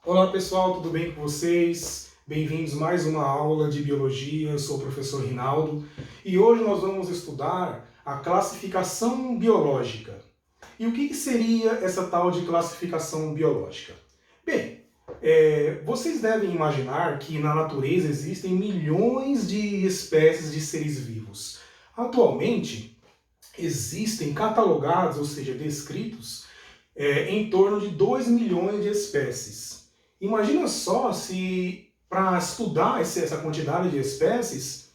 Olá pessoal, tudo bem com vocês? Bem-vindos a mais uma aula de Biologia, eu sou o professor Rinaldo e hoje nós vamos estudar a classificação biológica. E o que seria essa tal de classificação biológica? Bem, vocês devem imaginar que na natureza existem milhões de espécies de seres vivos. Atualmente, existem catalogados, ou seja, descritos, em torno de 2 milhões de espécies. Imagina só se para estudar essa quantidade de espécies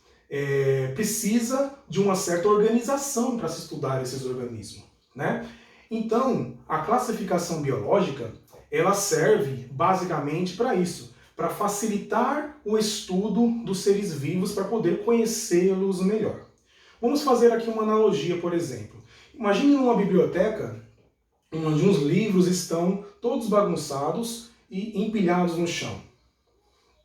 precisa de uma certa organização para se estudar esses organismos, né? Então, a classificação biológica ela serve basicamente para isso, para facilitar o estudo dos seres vivos para poder conhecê-los melhor. Vamos fazer aqui uma analogia, por exemplo. Imagine uma biblioteca onde os livros estão todos bagunçados e empilhados no chão.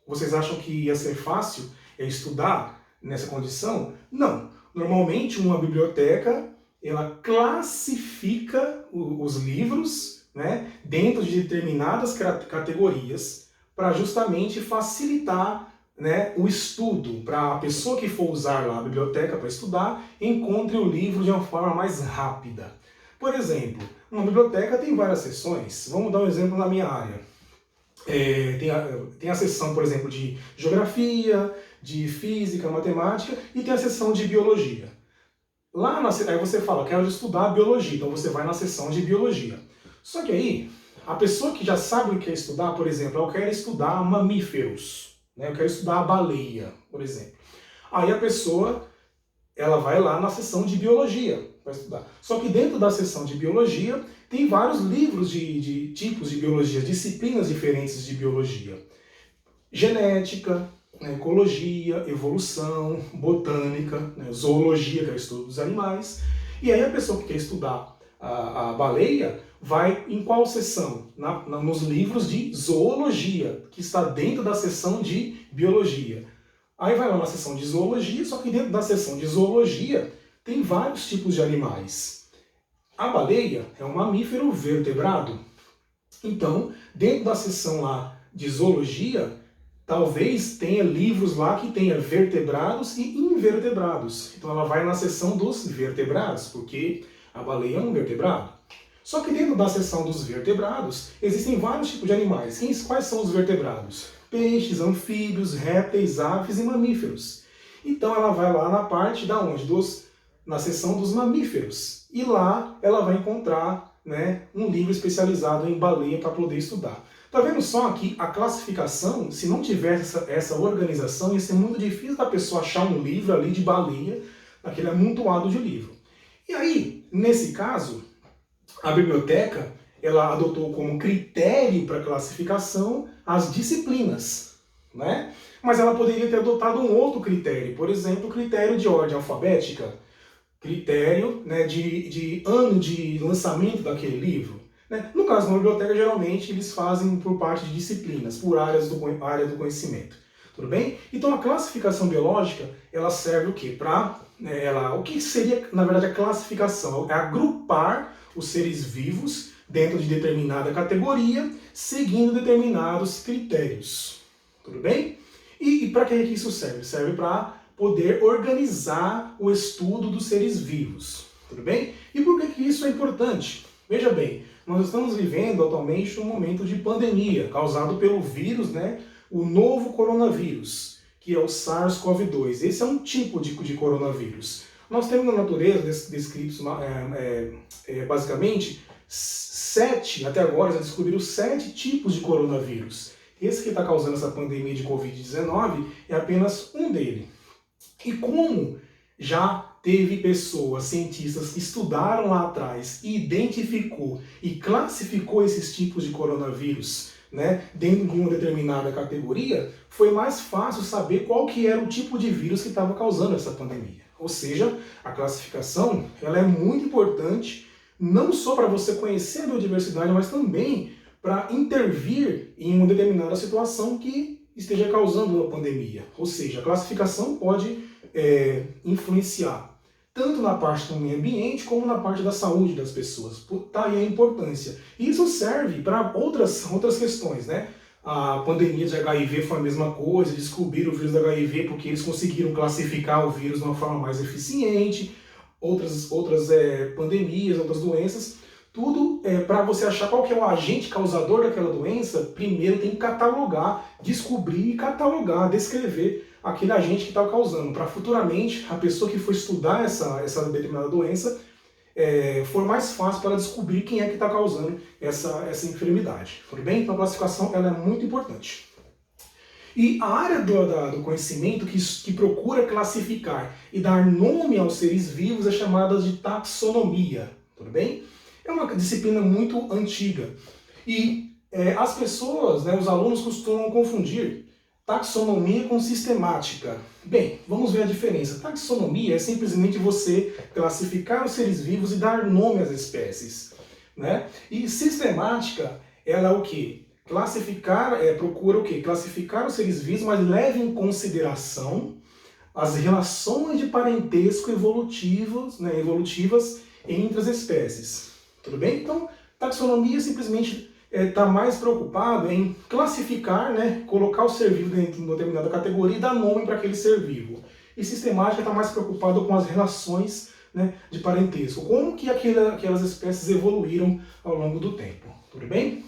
Vocês acham que ia ser fácil estudar nessa condição? Não. Normalmente uma biblioteca ela classifica os livros, né, dentro de determinadas categorias para justamente facilitar, né, o estudo, para a pessoa que for usar lá a biblioteca para estudar, encontre o livro de uma forma mais rápida. Por exemplo, uma biblioteca tem várias seções. Vamos dar um exemplo na minha área. Tem a seção, por exemplo, de geografia, de física, matemática, e tem a seção de biologia. Aí você fala, quero estudar biologia, então você vai na seção de biologia. Só que aí, a pessoa que já sabe o que é estudar, por exemplo, eu quero estudar mamíferos, né? Eu quero estudar a baleia, por exemplo. Aí a pessoa ela vai lá na seção de biologia para estudar. Só que dentro da seção de biologia tem vários livros de tipos de biologia, disciplinas diferentes de biologia. Genética, né, ecologia, evolução, botânica, né, zoologia, que é o estudo dos animais. E aí a pessoa que quer estudar a baleia vai em qual seção? Nos livros de zoologia, que está dentro da seção de biologia. Aí vai lá na seção de zoologia, só que dentro da seção de zoologia tem vários tipos de animais. A baleia é um mamífero vertebrado. Então, dentro da seção lá de zoologia, talvez tenha livros lá que tenha vertebrados e invertebrados. Então ela vai na seção dos vertebrados, porque a baleia é um vertebrado. Só que dentro da seção dos vertebrados, existem vários tipos de animais. Quais são os vertebrados? Peixes, anfíbios, répteis, aves e mamíferos. Então ela vai lá na parte da onde? Na seção dos mamíferos. E lá ela vai encontrar, né, um livro especializado em baleia para poder estudar. Tá vendo só que a classificação, se não tivesse essa organização, ia ser muito difícil da pessoa achar um livro ali de baleia, naquele amontoado de livro. E aí, nesse caso, a biblioteca ela adotou como critério para classificação as disciplinas, né? Mas ela poderia ter adotado um outro critério, por exemplo, o critério de ordem alfabética, critério, né, de ano de lançamento daquele livro. Né? No caso da biblioteca, geralmente eles fazem por parte de disciplinas, por área do conhecimento. Tudo bem? Então a classificação biológica, ela serve o quê? O que seria, na verdade, a classificação? É agrupar os seres vivos dentro de determinada categoria, seguindo determinados critérios. Tudo bem? E para que isso serve? Serve para poder organizar o estudo dos seres vivos. Tudo bem? E por que isso é importante? Veja bem, nós estamos vivendo atualmente um momento de pandemia causado pelo vírus, né? O novo coronavírus, que é o SARS-CoV-2. Esse é um tipo de coronavírus. Nós temos na natureza descritos basicamente 7, até agora já descobriram 7 tipos de coronavírus. Esse que está causando essa pandemia de Covid-19 é apenas um dele. E como já teve pessoas, cientistas que estudaram lá atrás e identificou e classificou esses tipos de coronavírus, né, dentro de uma determinada categoria, foi mais fácil saber qual que era o tipo de vírus que estava causando essa pandemia. Ou seja, a classificação ela é muito importante, não só para você conhecer a biodiversidade, mas também para intervir em uma determinada situação que esteja causando uma pandemia. Ou seja, a classificação pode influenciar tanto na parte do meio ambiente como na parte da saúde das pessoas. Tá aí a importância. E isso serve para outras questões, né? A pandemia de HIV foi a mesma coisa, descobriram o vírus do HIV porque eles conseguiram classificar o vírus de uma forma mais eficiente, outras pandemias, outras doenças. Tudo para você achar qual que é o agente causador daquela doença, primeiro tem que catalogar, descobrir e catalogar, descrever aquele agente que está causando, para futuramente a pessoa que for estudar essa determinada doença for mais fácil para descobrir quem é que está causando essa enfermidade. Tudo bem? Então a classificação ela é muito importante. E a área do conhecimento que procura classificar e dar nome aos seres vivos é chamada de taxonomia. Tudo bem? É uma disciplina muito antiga. E as pessoas, os alunos costumam confundir taxonomia com sistemática. Bem, vamos ver a diferença. Taxonomia é simplesmente você classificar os seres vivos e dar nome às espécies, né? E sistemática, ela é o quê? Procura o quê? Classificar os seres vivos, mas leva em consideração as relações de parentesco evolutivas entre as espécies. Tudo bem? Então, taxonomia simplesmente está mais preocupado em classificar, colocar o ser vivo dentro de uma determinada categoria e dar nome para aquele ser vivo. E sistemática está mais preocupado com as relações de parentesco, como que aquelas espécies evoluíram ao longo do tempo. Tudo bem?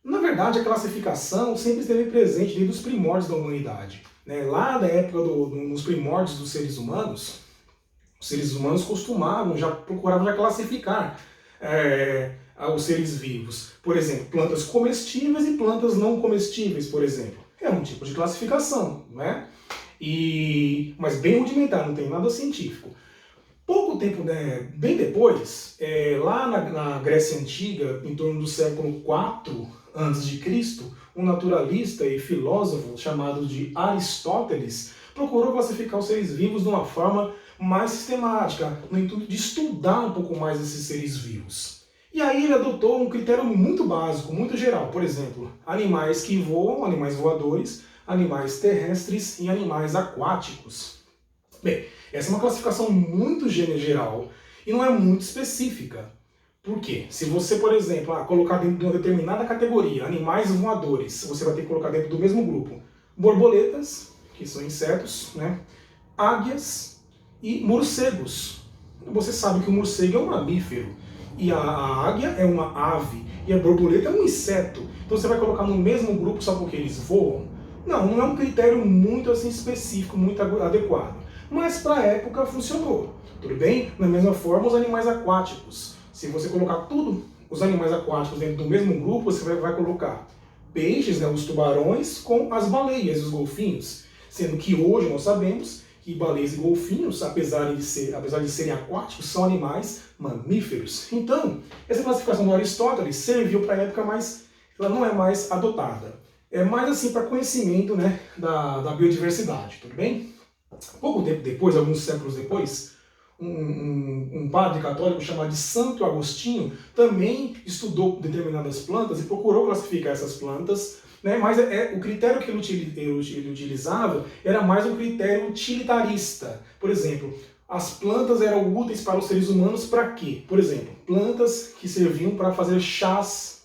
Na verdade, a classificação sempre esteve presente desde os primórdios da humanidade. Lá da época nos primórdios dos seres humanos, os seres humanos procuravam já classificar os seres vivos. Por exemplo, plantas comestíveis e plantas não comestíveis, por exemplo. É um tipo de classificação, né? Mas bem rudimentar, não tem nada científico. Pouco tempo, bem depois, lá na Grécia Antiga, em torno do século IV a.C., um naturalista e filósofo chamado de Aristóteles procurou classificar os seres vivos de uma forma mais sistemática, no intuito de estudar um pouco mais esses seres vivos. E aí ele adotou um critério muito básico, muito geral. Por exemplo, animais que voam, animais voadores, animais terrestres e animais aquáticos. Bem, essa é uma classificação muito geral e não é muito específica. Por quê? Se você, por exemplo, colocar dentro de uma determinada categoria animais voadores, você vai ter que colocar dentro do mesmo grupo borboletas, que são insetos, águias e morcegos. Você sabe que o morcego é um mamífero, e a águia é uma ave, e a borboleta é um inseto. Então você vai colocar no mesmo grupo só porque eles voam? Não é um critério muito assim específico, muito adequado. Mas para a época funcionou. Tudo bem? Da mesma forma, os animais aquáticos. Se você colocar os animais aquáticos dentro do mesmo grupo, você vai colocar peixes, os tubarões, com as baleias, os golfinhos. Sendo que hoje nós sabemos que baleias e golfinhos, apesar de serem aquáticos, são animais mamíferos. Então, essa classificação do Aristóteles serviu para a época, mas ela não é mais adotada. É mais assim para conhecimento da biodiversidade, tudo bem? Pouco tempo depois, alguns séculos depois, um padre católico chamado de Santo Agostinho também estudou determinadas plantas e procurou classificar essas plantas, mas o critério que ele utilizava era mais um critério utilitarista. Por exemplo, as plantas eram úteis para os seres humanos para quê? Por exemplo, plantas que serviam para fazer chás,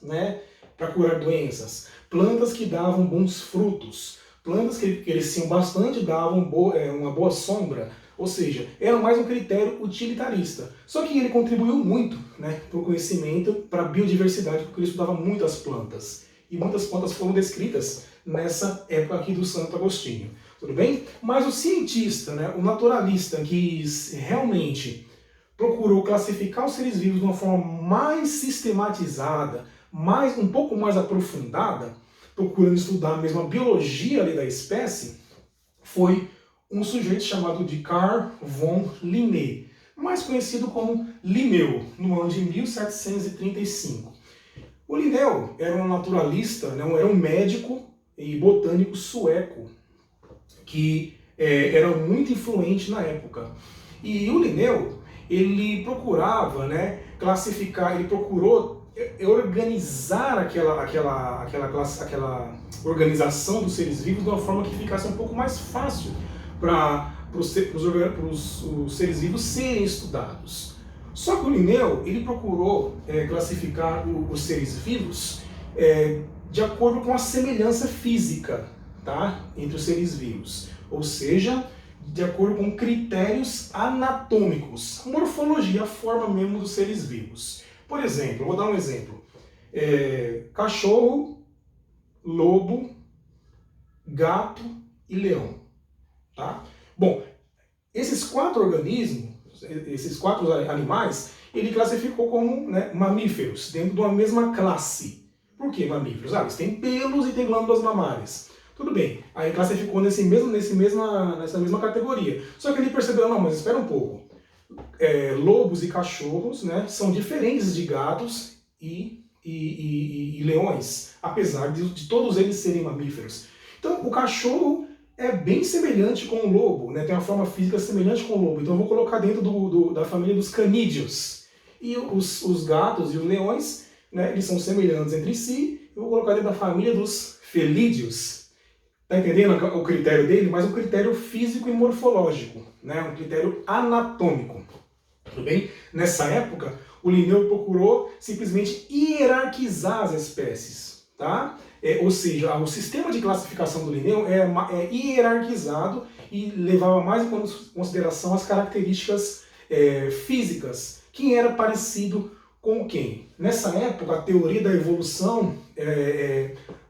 para curar doenças, plantas que davam bons frutos, plantas que cresciam bastante e davam uma boa sombra. Ou seja, era mais um critério utilitarista. Só que ele contribuiu muito para o conhecimento, para a biodiversidade, porque ele estudava muitas plantas. E muitas plantas foram descritas nessa época aqui do Santo Agostinho. Tudo bem? Mas o cientista, o naturalista, que realmente procurou classificar os seres vivos de uma forma mais sistematizada, um pouco mais aprofundada, procurando estudar mesmo a biologia ali da espécie, foi um sujeito chamado de Carl von Linné, mais conhecido como Linneu, no ano de 1735. O Linneu era um naturalista, era um médico e botânico sueco, que era muito influente na época. E o Linneu, ele procurava classificar, ele procurou organizar aquela organização dos seres vivos de uma forma que ficasse um pouco mais fácil para os seres vivos serem estudados. Só que o Linneu, ele procurou classificar os seres vivos de acordo com a semelhança física, tá? Entre os seres vivos. Ou seja, de acordo com critérios anatômicos, morfologia, a forma mesmo dos seres vivos. Por exemplo, vou dar um exemplo. Cachorro, lobo, gato e leão. Tá? Bom, esses 4 organismos, esses 4 animais, ele classificou como, né, mamíferos, dentro de uma mesma classe. Por que mamíferos? Eles têm pelos e têm glândulas mamárias. Tudo bem, aí classificou nessa mesma categoria. Só que ele percebeu, não, mas espera um pouco. Lobos e cachorros, né, são diferentes de gatos e leões, apesar de todos eles serem mamíferos. Então, o cachorro é bem semelhante com o lobo, né? Tem uma forma física semelhante com o lobo. Então eu vou colocar dentro da família dos canídeos. E os gatos e os leões, né, eles são semelhantes entre si. Eu vou colocar dentro da família dos felídeos. Tá entendendo o critério dele? Mas um critério físico e morfológico, né? Um critério anatômico. Tudo bem? Nessa época, o Linneu procurou simplesmente hierarquizar as espécies, tá? Ou seja, o sistema de classificação do Linneu é hierarquizado e levava mais em consideração as características físicas. Quem era parecido com quem? Nessa época, a teoria da evolução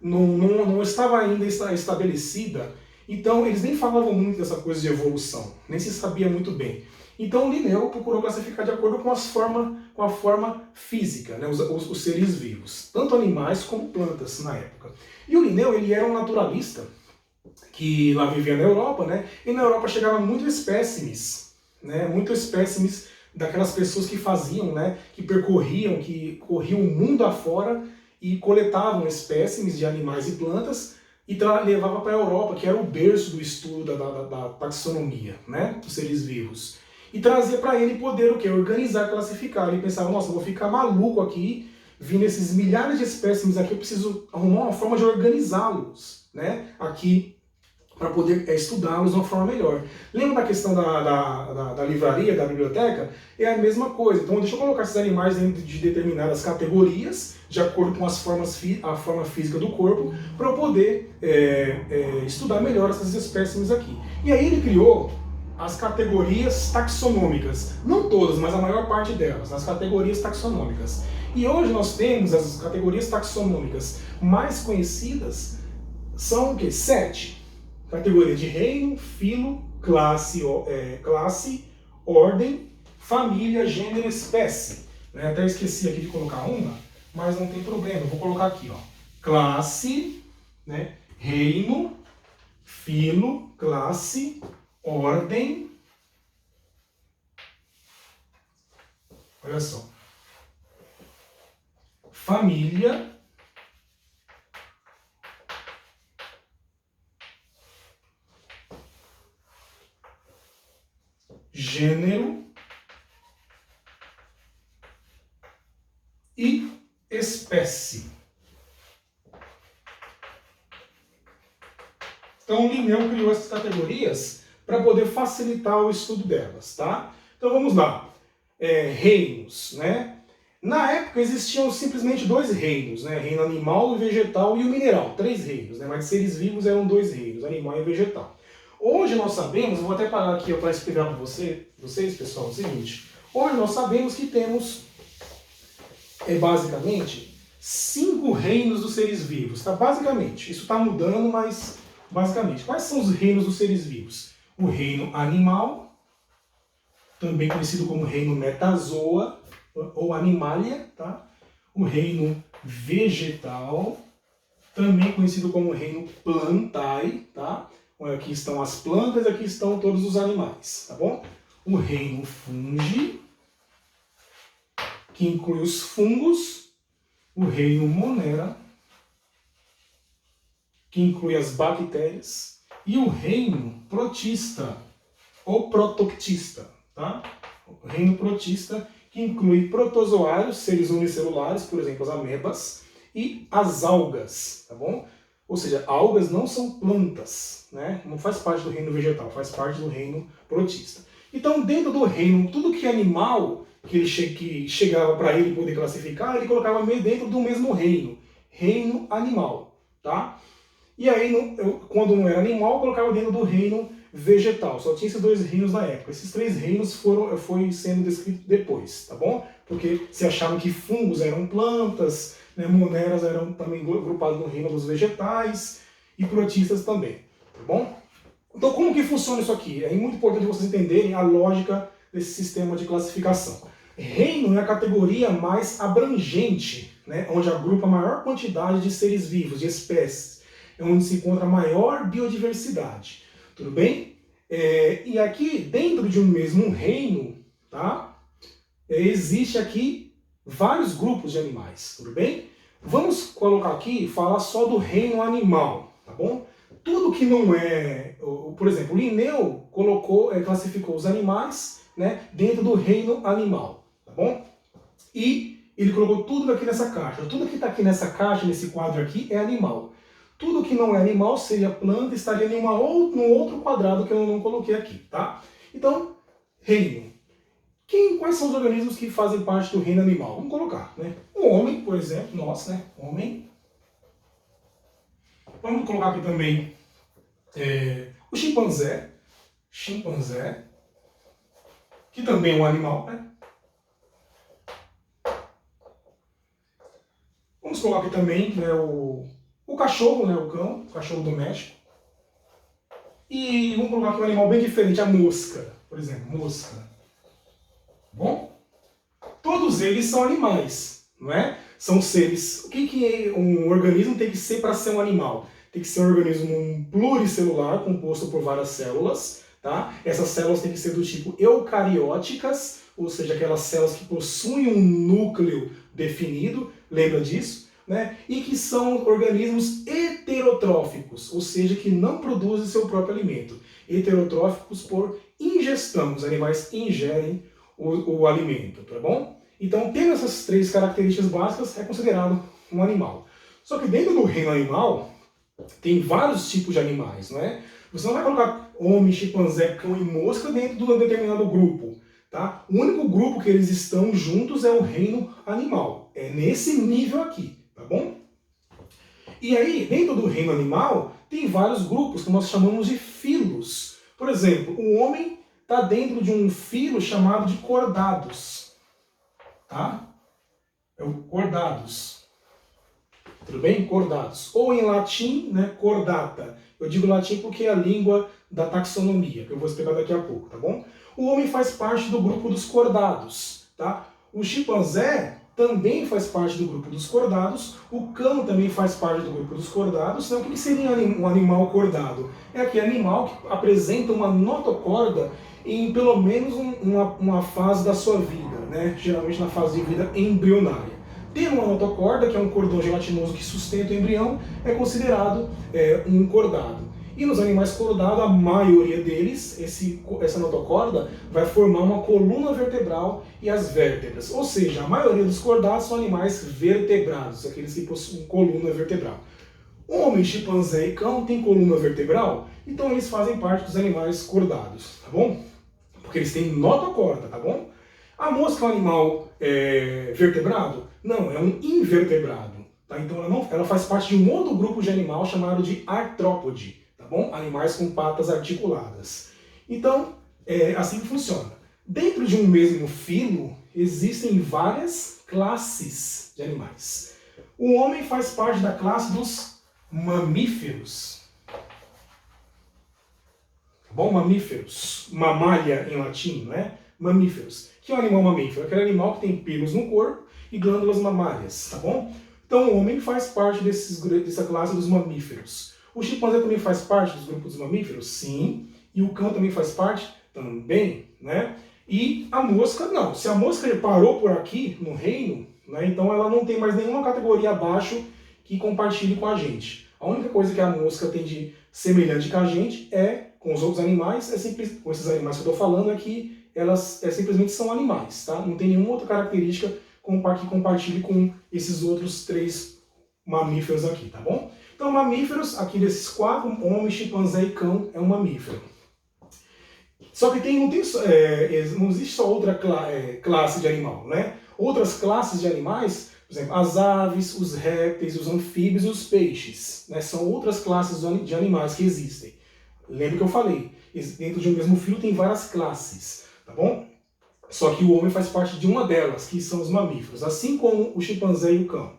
não estava ainda estabelecida, então eles nem falavam muito dessa coisa de evolução, nem se sabia muito bem. Então o Linneu procurou classificar de acordo com a forma física, né, os seres vivos, tanto animais como plantas na época. E o Linneu, ele era um naturalista que lá vivia na Europa, né, e na Europa chegavam muitos espécimes, né, daquelas pessoas que faziam, né, que corriam o mundo afora e coletavam espécimes de animais e plantas e levavam para a Europa, que era o berço do estudo da taxonomia, né, dos seres vivos. E trazia para ele poder o quê? Organizar, classificar. Ele pensava, nossa, eu vou ficar maluco aqui, vindo esses milhares de espécimes aqui, eu preciso arrumar uma forma de organizá-los, né, aqui, para poder estudá-los de uma forma melhor. Lembra da questão da livraria, da biblioteca? É a mesma coisa. Então deixa eu colocar esses animais dentro de determinadas categorias, de acordo com a forma física do corpo, para eu poder estudar melhor essas espécimes aqui. E aí ele criou as categorias taxonômicas. Não todas, mas a maior parte delas, as categorias taxonômicas. E hoje nós temos as categorias taxonômicas mais conhecidas, são o quê? 7. Categoria de reino, filo, classe, ordem, família, gênero, espécie. Até esqueci aqui de colocar uma, mas não tem problema. Eu vou colocar aqui, ó. Classe, né? Reino, filo, classe, ordem. Olha só. Família. Gênero e espécie. Então, o Linneu criou essas categorias para poder facilitar o estudo delas, tá? Então, vamos lá. Reinos, né? Na época existiam simplesmente 2 reinos, né? Reino animal e vegetal e o mineral. 3 reinos, né? Mas seres vivos eram 2 reinos, animal e vegetal. Hoje nós sabemos, vou até parar aqui para explicar para vocês, pessoal, o seguinte. Hoje nós sabemos que temos, basicamente, 5 reinos dos seres vivos. Tá? Basicamente, isso está mudando, mas basicamente. Quais são os reinos dos seres vivos? O reino animal, também conhecido como reino metazoa, ou animalia, tá? O reino vegetal, também conhecido como reino plantae, tá? Aqui estão as plantas, aqui estão todos os animais, tá bom? O reino fungi, que inclui os fungos. O reino monera, que inclui as bactérias. E o reino protista, ou protoctista, tá? O reino protista, que inclui protozoários, seres unicelulares, por exemplo, as amebas, e as algas, tá bom? Ou seja, algas não são plantas, né? Não faz parte do reino vegetal, faz parte do reino protista. Então, dentro do reino, tudo que é animal que chegava para ele poder classificar, ele colocava meio dentro do mesmo reino. reino animal, tá? E aí, quando não era animal, eu colocava dentro do reino vegetal. Só tinha esses dois reinos na época. Esses três reinos foi sendo descrito depois, tá bom? Porque se achavam que fungos eram plantas, né, moneras eram também agrupados no reino dos vegetais e protistas também, tá bom? Então, como que funciona isso aqui? É muito importante vocês entenderem a lógica desse sistema de classificação. Reino é a categoria mais abrangente, né, onde agrupa a maior quantidade de seres vivos, de espécies, é onde se encontra a maior biodiversidade. Tudo bem? E aqui, dentro de um mesmo reino, tá? Existe aqui vários grupos de animais, tudo bem? Vamos colocar aqui e falar só do reino animal, tá bom? Tudo que não é... Por exemplo, o Linneu classificou os animais, né, dentro do reino animal, tá bom? E ele colocou tudo aqui nessa caixa. Tudo que está aqui nessa caixa, nesse quadro aqui, é animal. Tudo que não é animal seria planta, estaria num outro quadrado que eu não coloquei aqui, tá? Então, reino. Quais são os organismos que fazem parte do reino animal? Vamos colocar, né? O homem, por exemplo, nós, né? Homem. Vamos colocar aqui também o chimpanzé. Chimpanzé. Que também é um animal, né? Vamos colocar aqui também, né, o cachorro, né, o cão, o cachorro doméstico. E vamos colocar aqui um animal bem diferente, a mosca, por exemplo, mosca. Bom? Todos eles são animais, não é? São seres. O que um organismo tem que ser para ser um animal? Tem que ser um organismo pluricelular, composto por várias células, tá? Essas células têm que ser do tipo eucarióticas, ou seja, aquelas células que possuem um núcleo definido, lembra disso? Né? E que são organismos heterotróficos, ou seja, que não produzem seu próprio alimento. Heterotróficos por ingestão, os animais ingerem o alimento, tá bom? Então, tendo essas três características básicas, é considerado um animal. Só que dentro do reino animal, tem vários tipos de animais, não é? Você não vai colocar homem, chimpanzé, cão e mosca dentro de um determinado grupo, tá? O único grupo que eles estão juntos é o reino animal. É nesse nível aqui, tá bom? E aí, dentro do reino animal, tem vários grupos que nós chamamos de filos. Por exemplo, o homem está dentro de um filo chamado de cordados, tá? É o cordados. Tudo bem? Cordados. Ou em latim, né, cordata. Eu digo latim porque é a língua da taxonomia, que eu vou explicar daqui a pouco, tá bom? O homem faz parte do grupo dos cordados, tá? O chimpanzé também faz parte do grupo dos cordados, o cão também faz parte do grupo dos cordados. Então, o que seria um animal cordado? É aquele animal que apresenta uma notocorda em pelo menos uma fase da sua vida, né? Geralmente na fase de vida embrionária. Ter uma notocorda, que é um cordão gelatinoso que sustenta o embrião, é considerado um cordado. E nos animais cordados, a maioria deles, essa notocorda vai formar uma coluna vertebral e as vértebras. Ou seja, a maioria dos cordados são animais vertebrados, aqueles que possuem coluna vertebral. Homem, chimpanzé e cão têm coluna vertebral, então eles fazem parte dos animais cordados, tá bom? Porque eles têm notocorda, tá bom? A mosca é um animal vertebrado? Não, é um invertebrado. Tá? Então ela faz parte de um outro grupo de animal chamado de artrópode. Tá bom? Animais com patas articuladas. Então, é assim que funciona. Dentro de um mesmo filo, existem várias classes de animais. O homem faz parte da classe dos mamíferos. Tá bom? Mamíferos. Mamália em latim, né? Mamíferos. Que é um animal mamífero? Aquele animal que tem pelos no corpo e glândulas mamárias, tá bom? Então o homem faz parte dessa classe dos mamíferos. O chimpanzé também faz parte dos grupos dos mamíferos? Sim. E o cão também faz parte? Também, né? E a mosca, não. Se a mosca parou por aqui, no reino, né, então ela não tem mais nenhuma categoria abaixo que compartilhe com a gente. A única coisa que a mosca tem de semelhante com a gente com os outros animais, com esses animais que eu estou falando, é que elas simplesmente são animais, tá? Não tem nenhuma outra característica que compartilhe com esses outros três mamíferos aqui, tá bom? Então, mamíferos, aqui desses quatro, homem, chimpanzé e cão, é um mamífero. Só que não existe só outra classe de animal, né? Outras classes de animais Por exemplo, as aves, os répteis, os anfíbios e os peixes, né? São outras classes de animais que existem. Lembra que eu falei, dentro de um mesmo filo tem várias classes, tá bom? Só que o homem faz parte de uma delas, que são os mamíferos, assim como o chimpanzé e o cão.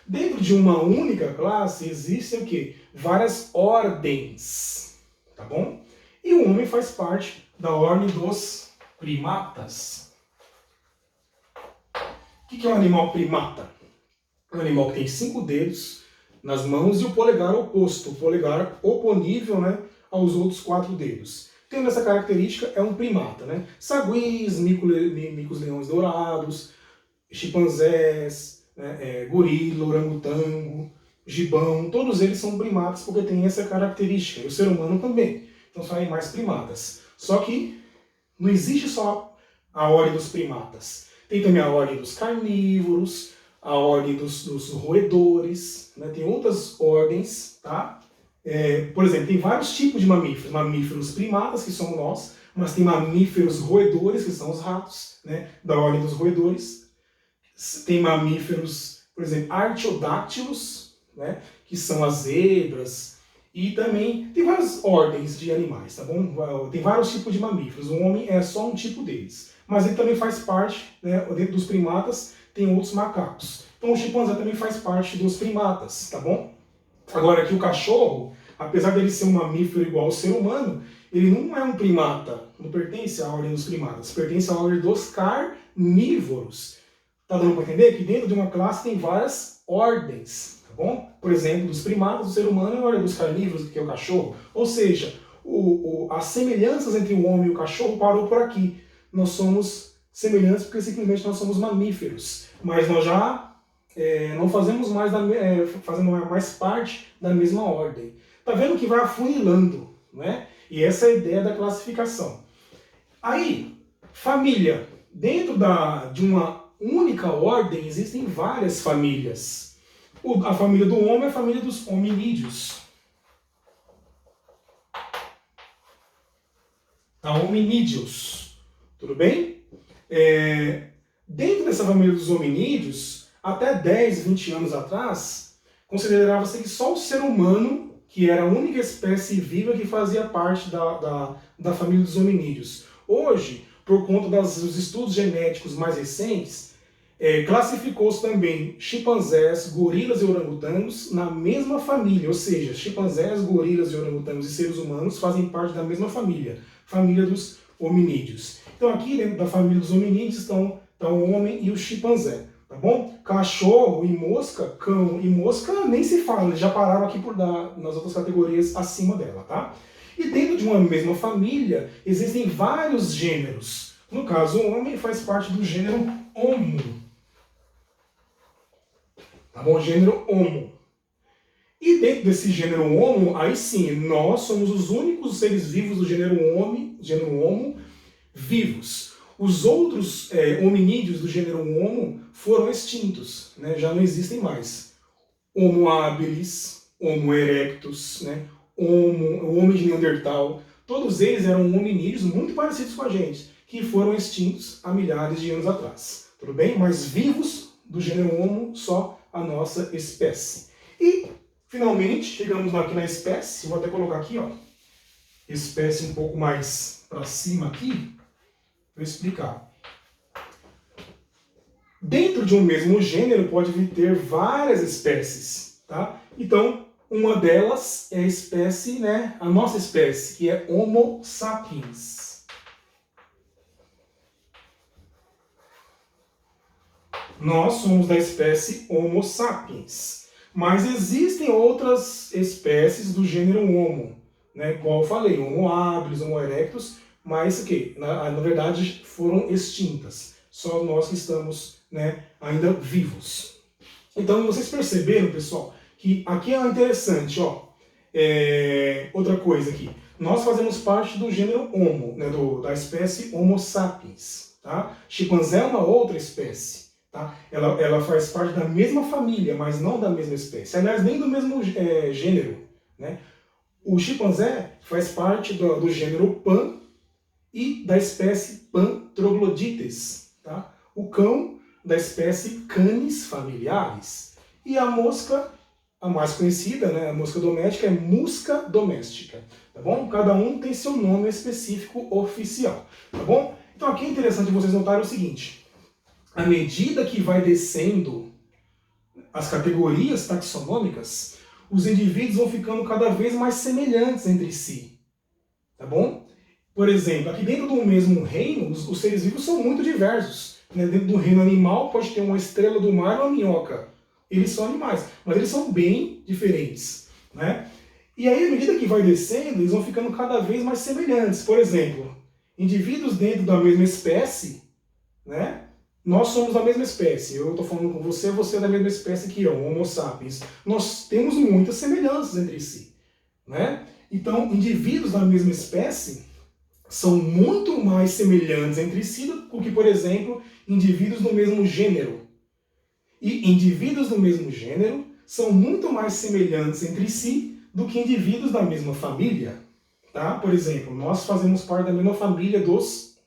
Dentro de uma única classe existem o quê? Várias ordens, tá bom? E o homem faz parte da ordem dos primatas. O que é um animal primata? É um animal que tem 5 dedos nas mãos e o polegar oposto, o polegar oponível, né, aos outros 4 dedos. Tendo essa característica, é um primata, né? Saguis, micos-leões dourados, chimpanzés, né, gorila, orangotango, gibão, todos eles são primatas porque têm essa característica. E o ser humano também. Então são animais primatas. Só que não existe só a ordem dos primatas. Tem também a ordem dos carnívoros, a ordem dos roedores, né? Tem outras ordens, tá? Por exemplo, tem vários tipos de mamíferos. Mamíferos primatas, que somos nós, mas tem mamíferos roedores, que são os ratos, né? Da ordem dos roedores. Tem mamíferos, por exemplo, artiodáctilos, né? Que são as zebras. E também tem várias ordens de animais, tá bom? Tem vários tipos de mamíferos. O homem é só um tipo deles. Mas ele também faz parte, né? Dentro dos primatas, tem outros macacos. Então o chimpanzé também faz parte dos primatas, tá bom? Agora aqui o cachorro, apesar dele ser um mamífero igual ao ser humano, ele não é um primata, não pertence à ordem dos primatas, pertence à ordem dos carnívoros. Tá dando para entender que dentro de uma classe tem várias ordens, tá bom? Por exemplo, dos primatas, do ser humano é a ordem dos carnívoros, que é o cachorro. Ou seja, as semelhanças entre o homem e o cachorro parou por aqui. Nós somos semelhantes porque simplesmente nós somos mamíferos, mas nós já não fazemos mais parte da mesma ordem. Tá vendo que vai afunilando, né? E essa é a ideia da classificação. Aí, família. Dentro de uma única ordem existem várias famílias. A família do homem é a família dos hominídeos. Tá? Hominídeos. Tudo bem? Dentro dessa família dos hominídeos, até 10, 20 anos atrás, considerava-se que só o ser humano, que era a única espécie viva que fazia parte da família dos hominídeos. Hoje, por conta dos estudos genéticos mais recentes, classificou-se também chimpanzés, gorilas e orangotangos na mesma família, ou seja, chimpanzés, gorilas e orangotangos e seres humanos fazem parte da mesma família, família dos hominídeos. Então aqui dentro da família dos hominídeos estão o homem e o chimpanzé, tá bom? Cachorro e mosca, cão e mosca nem se fala, já pararam aqui nas outras categorias acima dela, tá? E dentro de uma mesma família existem vários gêneros. No caso, o homem faz parte do gênero Homo. Tá bom? Gênero Homo. E dentro desse gênero Homo, aí sim, nós somos os únicos seres vivos do gênero Homo vivos. Os outros hominídeos do gênero Homo foram extintos, né? Já não existem mais. Homo habilis, Homo erectus, né? O homem de Neandertal, todos eles eram hominídeos muito parecidos com a gente, que foram extintos há milhares de anos atrás. Tudo bem? Mas vivos do gênero Homo, só a nossa espécie. E, finalmente, chegamos aqui na espécie, vou até colocar aqui, ó, espécie um pouco mais para cima aqui, para explicar. Dentro de um mesmo gênero pode ter várias espécies, tá? Então, uma delas é a espécie, né, a nossa espécie, que é Homo sapiens. Nós somos da espécie Homo sapiens. Mas existem outras espécies do gênero Homo, né? Como eu falei, Homo habilis, Homo erectus, mas que na verdade foram extintas. Só nós que estamos, né, ainda vivos. Então vocês perceberam, pessoal, que aqui é interessante, ó. Outra coisa aqui. Nós fazemos parte do gênero Homo, né, da espécie Homo sapiens. Tá? Chimpanzé é uma outra espécie. Tá? Ela faz parte da mesma família, mas não da mesma espécie. Aliás, nem do mesmo gênero. Né? O chimpanzé faz parte do gênero Pan e da espécie Pan troglodites. Tá? O cão da espécie Canis familiaris. E a mosca, a mais conhecida, né, a mosca doméstica, é Musca domestica, tá bom? Cada um tem seu nome específico oficial, tá bom? Então aqui é interessante vocês notarem o seguinte: à medida que vai descendo as categorias taxonômicas, os indivíduos vão ficando cada vez mais semelhantes entre si, tá bom? Por exemplo, aqui dentro do mesmo reino, os seres vivos são muito diversos, né? Dentro do reino animal pode ter uma estrela do mar e uma minhoca. Eles são animais, mas eles são bem diferentes, né? E aí, à medida que vai descendo, eles vão ficando cada vez mais semelhantes. Por exemplo, indivíduos dentro da mesma espécie, né? Nós somos da mesma espécie. Eu estou falando com você, você é da mesma espécie que eu, Homo sapiens. Nós temos muitas semelhanças entre si, né? Então, indivíduos da mesma espécie são muito mais semelhantes entre si do que, por exemplo, indivíduos do mesmo gênero. E indivíduos do mesmo gênero são muito mais semelhantes entre si do que indivíduos da mesma família. Tá? Por exemplo, nós fazemos parte da mesma família dos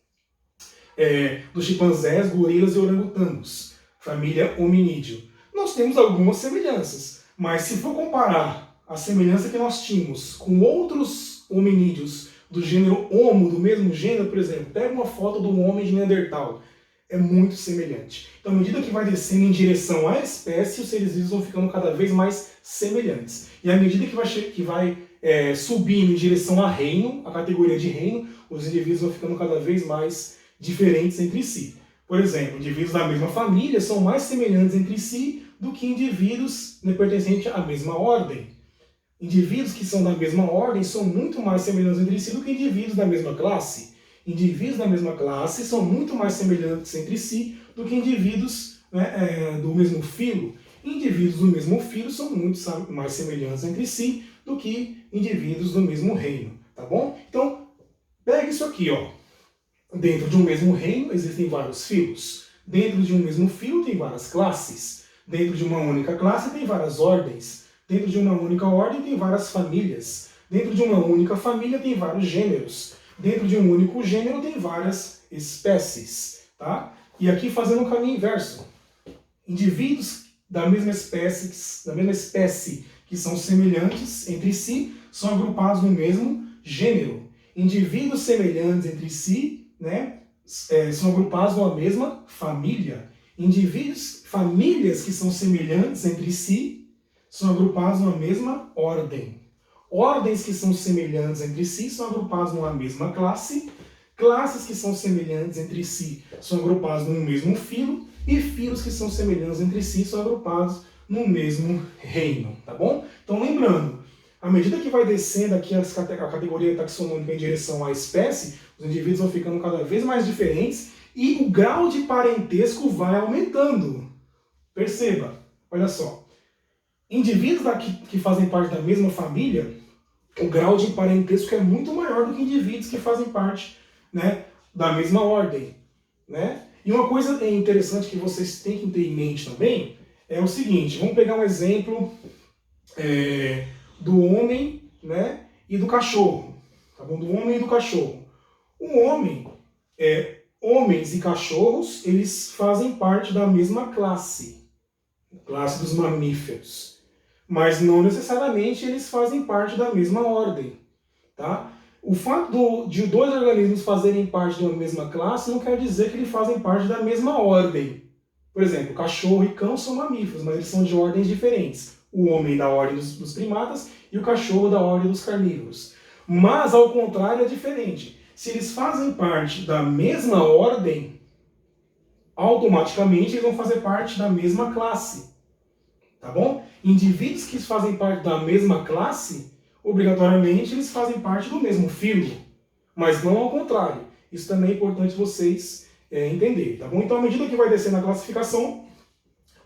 chimpanzés, gorilas e orangotangos, família hominídeo. Nós temos algumas semelhanças, mas se for comparar a semelhança que nós tínhamos com outros hominídeos do gênero Homo, do mesmo gênero, por exemplo, pega uma foto do homem de Neandertal, é muito semelhante. Então, à medida que vai descendo em direção à espécie, os seres vivos vão ficando cada vez mais semelhantes. E à medida que vai subindo em direção a reino, a categoria de reino, os indivíduos vão ficando cada vez mais diferentes entre si. Por exemplo, indivíduos da mesma família são mais semelhantes entre si do que indivíduos pertencentes à mesma ordem. Indivíduos que são da mesma ordem são muito mais semelhantes entre si do que indivíduos da mesma classe. Indivíduos da mesma classe são muito mais semelhantes entre si do que indivíduos do mesmo filo. Indivíduos do mesmo filo são muito mais semelhantes entre si do que indivíduos do mesmo reino, tá bom? Então, pega isso aqui, ó. Dentro de um mesmo reino existem vários filos. Dentro de um mesmo filo tem várias classes. Dentro de uma única classe tem várias ordens. Dentro de uma única ordem tem várias famílias. Dentro de uma única família tem vários gêneros. Dentro de um único gênero tem várias espécies, tá? E aqui fazendo o caminho inverso. Indivíduos da mesma espécie que são semelhantes entre si são agrupados no mesmo gênero. Indivíduos semelhantes entre si, né, são agrupados numa mesma família. Famílias que são semelhantes entre si são agrupados numa mesma ordem. Ordens que são semelhantes entre si são agrupadas numa mesma classe. Classes que são semelhantes entre si são agrupadas num mesmo filo. E filos que são semelhantes entre si são agrupados no mesmo reino, tá bom? Então, lembrando, à medida que vai descendo aqui a categoria taxonômica em direção à espécie, os indivíduos vão ficando cada vez mais diferentes e o grau de parentesco vai aumentando. Perceba, olha só. Indivíduos que fazem parte da mesma família, o grau de parentesco é muito maior do que indivíduos que fazem parte, né, da mesma ordem, né? E uma coisa interessante que vocês têm que ter em mente também é o seguinte: vamos pegar um exemplo do homem, né, e do cachorro, tá bom? Do homem e do cachorro. O homem, homens e cachorros, eles fazem parte da mesma classe dos mamíferos. Mas não necessariamente eles fazem parte da mesma ordem, tá? O fato de dois organismos fazerem parte de uma mesma classe não quer dizer que eles fazem parte da mesma ordem. Por exemplo, cachorro e cão são mamíferos, mas eles são de ordens diferentes. O homem da ordem dos primatas e o cachorro da ordem dos carnívoros. Mas, ao contrário, é diferente. Se eles fazem parte da mesma ordem, automaticamente eles vão fazer parte da mesma classe. Tá bom? Indivíduos que fazem parte da mesma classe, obrigatoriamente eles fazem parte do mesmo filo, mas não ao contrário. Isso também é importante vocês entenderem, tá bom? Então, à medida que vai descendo a classificação,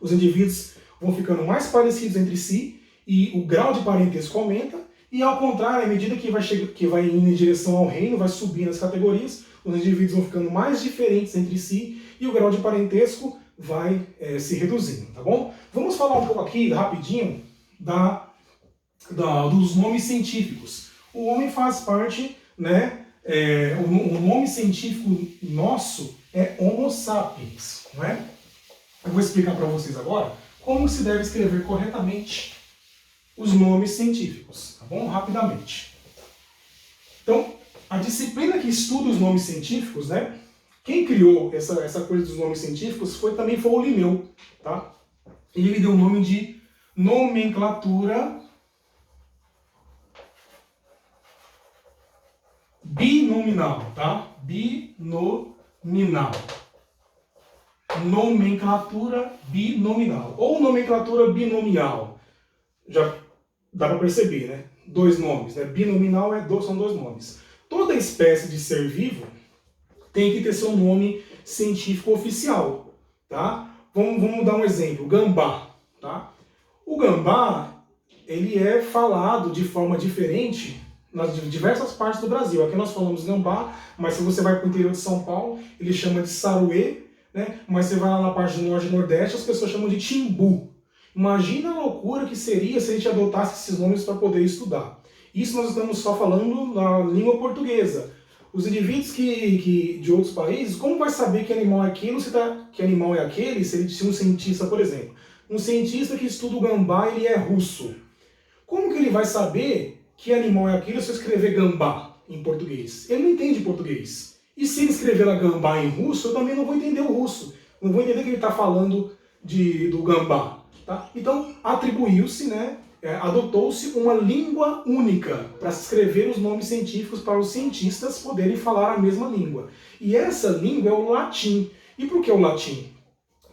os indivíduos vão ficando mais parecidos entre si e o grau de parentesco aumenta, e ao contrário, à medida que vai indo em direção ao reino, vai subindo as categorias, os indivíduos vão ficando mais diferentes entre si e o grau de parentesco vai se reduzindo, tá bom? Vamos falar um pouco aqui, rapidinho, dos nomes científicos. O homem faz parte, né? O nome científico nosso é Homo sapiens, não é? Eu vou explicar para vocês agora como se deve escrever corretamente os nomes científicos, tá bom? Rapidamente. Então, a disciplina que estuda os nomes científicos, né? Quem criou essa coisa dos nomes científicos também foi o Linneu, tá? E ele deu o nome de nomenclatura binominal, tá? Binominal. Nomenclatura binominal. Ou nomenclatura binomial. Já dá para perceber, né? Dois nomes, né? Binominal são dois nomes. Toda espécie de ser vivo tem que ter seu nome científico oficial, tá? Vamos dar um exemplo, gambá, tá? O gambá, ele é falado de forma diferente nas diversas partes do Brasil. Aqui nós falamos gambá, mas se você vai para o interior de São Paulo, ele chama de saruê, né? Mas você vai lá na parte do norte e nordeste, as pessoas chamam de timbu. Imagina a loucura que seria se a gente adotasse esses nomes para poder estudar. Isso nós estamos só falando na língua portuguesa. Os indivíduos de outros países, como vai saber que animal é aquilo, que animal é aquele, se um cientista, por exemplo, um cientista que estuda o gambá, ele é russo. Como que ele vai saber que animal é aquilo se eu escrever gambá em português? Ele não entende português. E se ele escrever a gambá em russo, eu também não vou entender o russo. Não vou entender que ele está falando do gambá. Tá? Então, atribuiu-se, né, adotou-se uma língua única para se escrever os nomes científicos para os cientistas poderem falar a mesma língua. E essa língua é o latim. E por que o latim?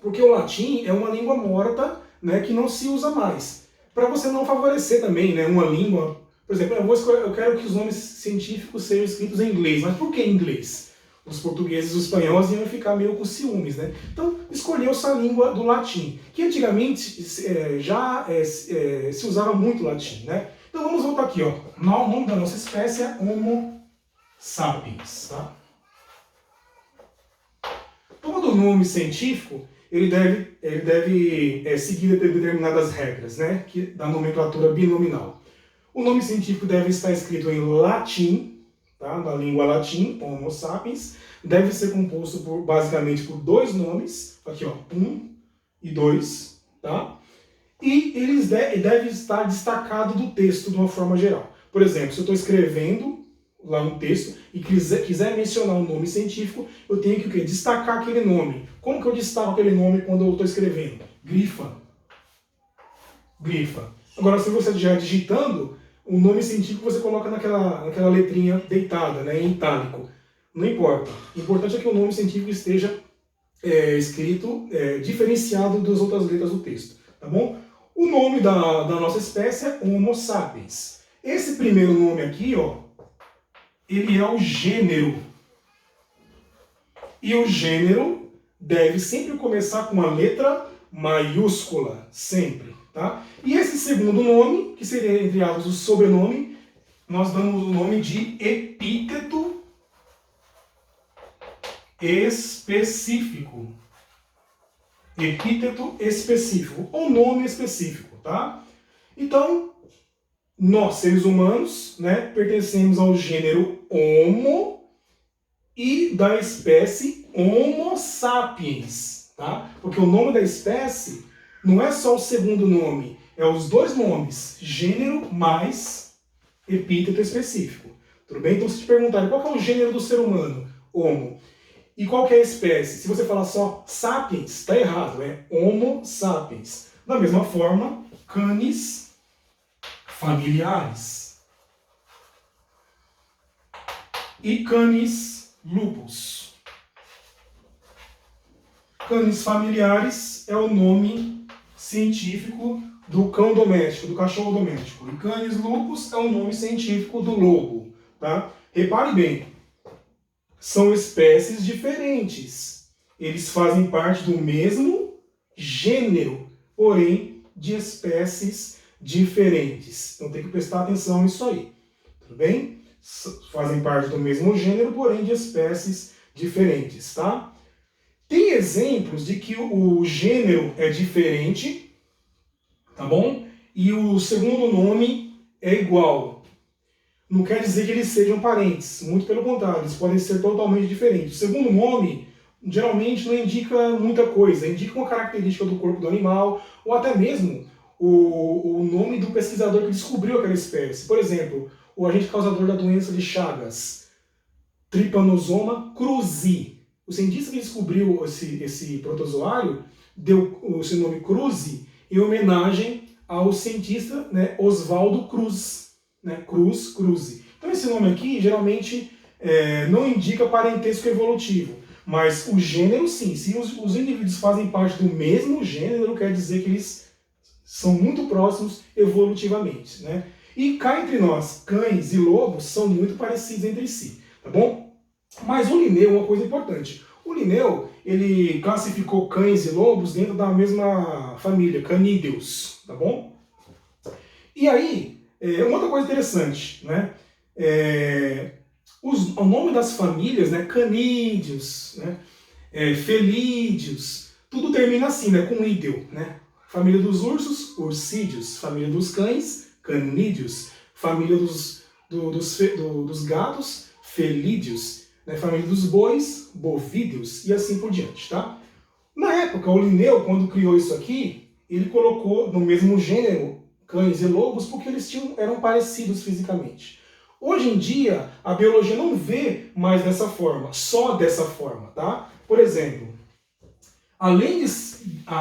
Porque o latim é uma língua morta, né, que não se usa mais. Para você não favorecer também, né, uma língua... Por exemplo, eu quero que os nomes científicos sejam escritos em inglês. Mas por que em inglês? Os portugueses e os espanhóis iam ficar meio com ciúmes, né? Então, escolheu-se a língua do latim, que antigamente se usava muito latim, né? Então, vamos voltar aqui, ó. O nome da nossa espécie é Homo sapiens, tá? Todo nome científico, ele deve seguir determinadas regras, né? Da nomenclatura binominal. O nome científico deve estar escrito em latim, tá? Da língua latim, Homo sapiens, deve ser composto basicamente por dois nomes, aqui ó, 1 e 2, tá? E eles devem estar destacados do texto de uma forma geral. Por exemplo, se eu estou escrevendo lá um texto e quiser mencionar um nome científico, eu tenho que o quê? Destacar aquele nome. Como que eu destaco aquele nome quando eu estou escrevendo? Grifa. Grifa. Agora, se você estiver digitando, o nome científico você coloca naquela letrinha deitada, né, em itálico. Não importa. O importante é que o nome científico esteja escrito, diferenciado das outras letras do texto. Tá bom? O nome da nossa espécie é Homo sapiens. Esse primeiro nome aqui, ó, ele é o gênero. E o gênero deve sempre começar com uma letra maiúscula. Sempre. Tá? E esse segundo nome, que seria, entre aspas, o sobrenome, nós damos o nome de epíteto específico. Epíteto específico, ou nome específico, tá? Então, nós, seres humanos, né, pertencemos ao gênero Homo e da espécie Homo sapiens, tá? Porque o nome da espécie não é só o segundo nome, é os dois nomes, gênero mais epíteto específico. Tudo bem? Então, se te perguntarem qual é o gênero do ser humano, Homo, e qual que é a espécie, se você falar só sapiens, está errado, é Homo sapiens. Da mesma forma, canis familiares e canis lupus. Canis familiares é o nome científico do cão doméstico, do cachorro doméstico. E Canis lupus é o nome científico do lobo. Tá? Repare bem, são espécies diferentes. Eles fazem parte do mesmo gênero, porém de espécies diferentes. Então tem que prestar atenção nisso aí. Tudo bem? Fazem parte do mesmo gênero, porém de espécies diferentes. Tá? Tem exemplos de que o gênero é diferente, tá bom? E o segundo nome é igual. Não quer dizer que eles sejam parentes, muito pelo contrário, eles podem ser totalmente diferentes. O segundo nome, geralmente não indica muita coisa, indica uma característica do corpo do animal, ou até mesmo o nome do pesquisador que descobriu aquela espécie. Por exemplo, o agente causador da doença de Chagas, Trypanosoma cruzi. O cientista que descobriu esse protozoário deu esse nome cruzi em homenagem ao cientista, né, Oswaldo Cruz, né, Cruzi. Então esse nome aqui geralmente não indica parentesco evolutivo, mas o gênero sim. Se os indivíduos fazem parte do mesmo gênero, quer dizer que eles são muito próximos evolutivamente, né? E cá entre nós, cães e lobos são muito parecidos entre si, tá bom? Mas o Linneu é uma coisa importante. O Linneu, ele classificou cães e lobos dentro da mesma família, canídeos, tá bom? E aí, uma outra coisa interessante, né? O nome das famílias, né? Canídeos, né? Felídeos, tudo termina assim, né? Com ídeo, né? Família dos ursos, ursídeos. Família dos cães, canídeos. Família dos gatos, felídeos. Né? Família dos bois, bovídeos. E assim por diante, tá? Na época, o Linneu, quando criou isso aqui, ele colocou no mesmo gênero cães e lobos porque eles eram parecidos fisicamente. Hoje em dia, a biologia não vê mais dessa forma, só dessa forma, tá? Por exemplo, a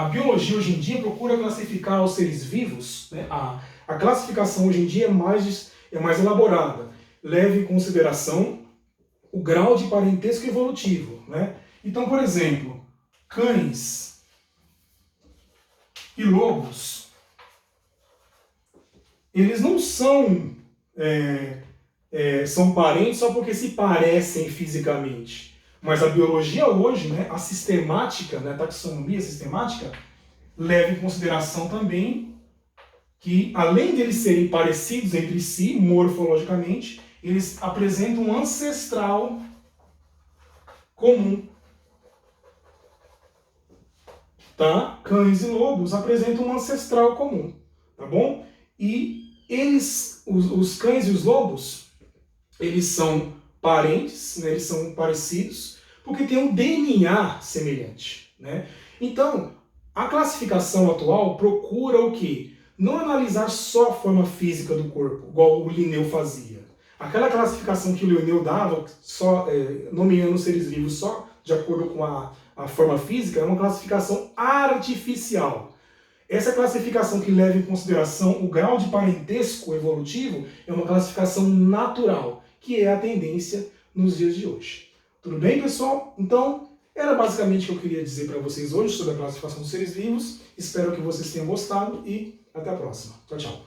biologia hoje em dia procura classificar os seres vivos, né? A classificação hoje em dia é mais elaborada, leva em consideração o grau de parentesco evolutivo, né? Então, por exemplo, cães e lobos, eles não são são parentes só porque se parecem fisicamente. Mas a biologia hoje, né, a sistemática, né, a taxonomia sistemática, leva em consideração também que, além de eles serem parecidos entre si, morfologicamente, eles apresentam um ancestral comum. Tá? Cães e lobos apresentam um ancestral comum, tá bom? E eles, os cães e os lobos, eles são parentes, né? Eles são parecidos, porque tem um DNA semelhante, né? Então, a classificação atual procura o quê? Não analisar só a forma física do corpo, igual o Linneu fazia. Aquela classificação que o Linneu dava, só nomeando os seres vivos só de acordo com a forma física, é uma classificação artificial. Essa classificação que leva em consideração o grau de parentesco evolutivo é uma classificação natural, que é a tendência nos dias de hoje. Tudo bem, pessoal? Então, era basicamente o que eu queria dizer para vocês hoje sobre a classificação dos seres vivos. Espero que vocês tenham gostado e até a próxima. Tchau, tchau.